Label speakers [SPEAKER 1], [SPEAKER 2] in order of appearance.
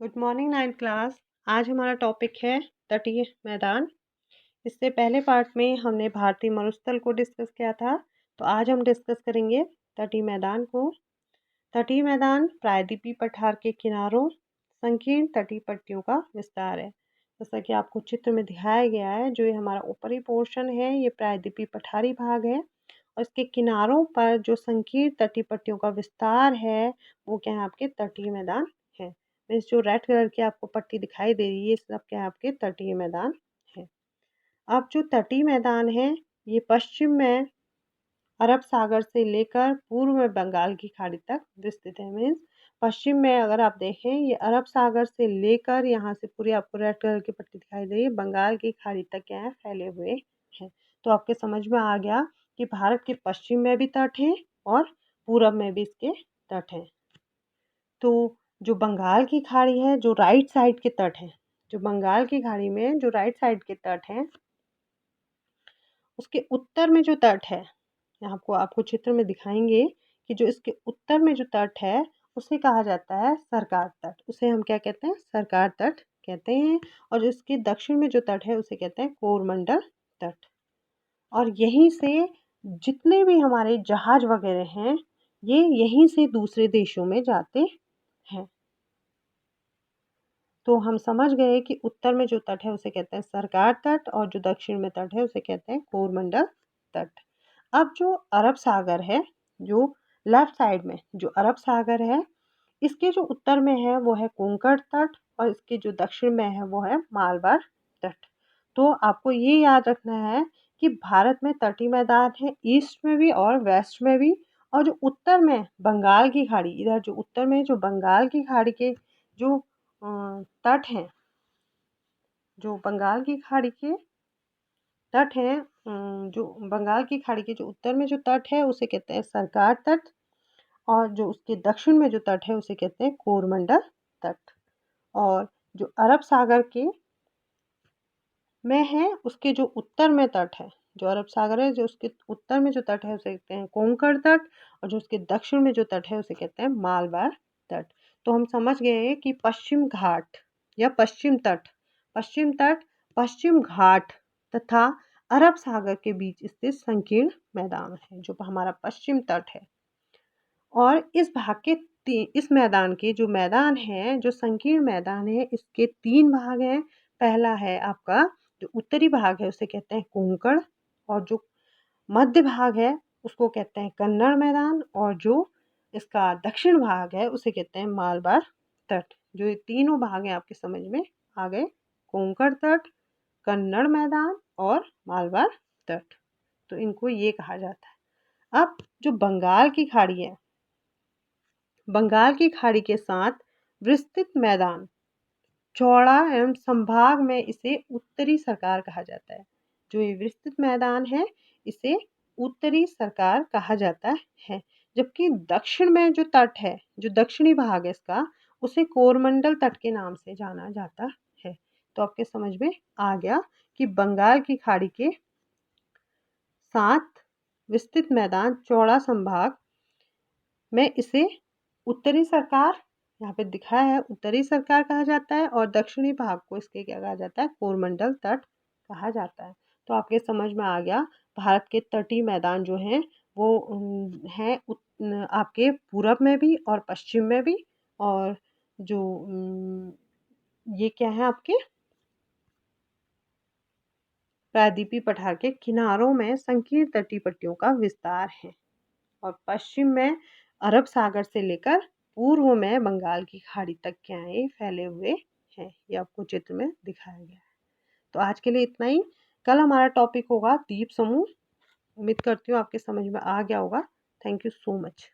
[SPEAKER 1] Good morning ninth class. आज हमारा topic है तटीय मैदान। इससे पहले पार्ट में हमने भारतीय मरुस्थल को डिस्कस किया था, तो आज हम डिस्कस करेंगे तटीय मैदान को। तटीय मैदान प्रायद्वीपीय पठार के किनारों संकीर्ण तटीय पट्टियों का विस्तार है। जैसा कि आपको चित्र में दिखाया गया है, जो ये हमारा ऊपरी पोर्शन है ये प्रायद्वीपीय पठारी भाग है और इसके किनारों पर जो संकीर्ण तटीय पट्टियों का विस्तार है वो क्या है, आपके तटीय मैदान है। मीन्स जो रेड कलर की आपको पट्टी दिखाई दे रही है, सब क्या है, आपके तटीय मैदान है। अब जो तटीय मैदान है ये पश्चिम में अरब सागर से लेकर पूर्व में बंगाल की खाड़ी तक विस्तृत है। मीन्स पश्चिम में अगर आप देखें, ये अरब सागर से लेकर यहाँ से पूरी आपको रेड कलर की पट्टी दिखाई दे रही है, बंगाल की खाड़ी तक क्या है, फैले हुए हैं। तो आपके समझ में आ गया कि भारत के पश्चिम में भी तट हैं और पूरब में भी इसके तट हैं। तो जो बंगाल की खाड़ी है, जो राइट साइड के तट हैं, जो बंगाल की खाड़ी में जो राइट साइड के तट हैं, उसके उत्तर में जो तट है, यहाँ आपको आपको चित्र में दिखाएंगे कि जो इसके उत्तर में जो तट है उसे कहा जाता है सरकार तट। उसे हम क्या कहते हैं, सरकार तट कहते हैं। और जो इसके दक्षिण में जो तट है उसे कहते हैं कोरमंडल तट। और यहीं से जितने भी हमारे जहाज वगैरह हैं ये यहीं से दूसरे देशों में जाते हैं। तो हम समझ गए कि उत्तर में जो तट है उसे कहते हैं सरकार तट और जो दक्षिण में तट है उसे कहते हैं कोरमंडल तट। अब जो अरब सागर है, जो लेफ्ट साइड में जो अरब सागर है, इसके जो उत्तर में है वो है कोंकण तट और इसके जो दक्षिण में है वो है मालबार तट। तो आपको ये याद रखना है कि भारत में तटीय मैदान है ईस्ट में भी और वेस्ट में भी। और जो उत्तर में बंगाल की खाड़ी, इधर जो उत्तर में जो बंगाल की खाड़ी के जो तट हैं, जो बंगाल की खाड़ी के तट हैं, जो बंगाल की खाड़ी के जो उत्तर में जो तट है उसे कहते हैं सरकार तट और जो उसके दक्षिण में जो तट है उसे कहते हैं कोरमंडल तट। और जो अरब सागर के में है उसके जो उत्तर में तट है, जो अरब सागर है जो उसके उत्तर में जो तट है उसे कहते हैं कोंकण तट और जो उसके दक्षिण में जो तट है उसे कहते हैं मालबार तट। तो हम समझ गए कि पश्चिम घाट या पश्चिम तट, पश्चिम तट, पश्चिम घाट तथा अरब सागर के बीच स्थित संकीर्ण मैदान है जो हमारा पश्चिम तट है। और इस भाग के इस मैदान के जो मैदान है, जो संकीर्ण मैदान है, इसके 3 भाग हैं। पहला है आपका जो उत्तरी भाग है उसे कहते हैं कोंकण और जो मध्य भाग है उसको कहते हैं कन्नड़ मैदान और जो इसका दक्षिण भाग है उसे कहते हैं मालबार तट। जो ये तीनों भाग हैं आपके समझ में आ गए, कोंकण तट, कन्नड़ मैदान और मालबार तट। तो इनको ये कहा जाता है। अब जो बंगाल की खाड़ी है, बंगाल की खाड़ी के साथ विस्तृत मैदान चौड़ा एवं संभाग में इसे उत्तरी सरकार कहा जाता है। जो ये विस्तृत मैदान है इसे उत्तरी सरकार कहा जाता है। जबकि दक्षिण में जो तट है, जो दक्षिणी भाग है इसका, उसे कोरमंडल तट के नाम से जाना जाता है। तो आपके समझ में आ गया कि बंगाल की खाड़ी के साथ विस्तृत मैदान चौड़ा संभाग में इसे उत्तरी सरकार, यहाँ पे दिखाया है उत्तरी सरकार कहा जाता है और दक्षिणी भाग को इसके क्या कहा जाता है, कोरमंडल तट कहा जाता है। तो आपके समझ में आ गया भारत के तटीय मैदान जो हैं वो हैं आपके पूरब में भी और पश्चिम में भी। और जो ये क्या है, आपके प्रायद्वीपीय पठार के किनारों में संकीर्ण तटीय पट्टियों का विस्तार है और पश्चिम में अरब सागर से लेकर पूर्व में बंगाल की खाड़ी तक क्या है, फैले हुए हैं। ये आपको चित्र में दिखाया गया है। तो आज के लिए इतना ही। कल हमारा टॉपिक होगा द्वीप समूह। उम्मीद करती हूँ आपके समझ में आ गया होगा। Thank you so much.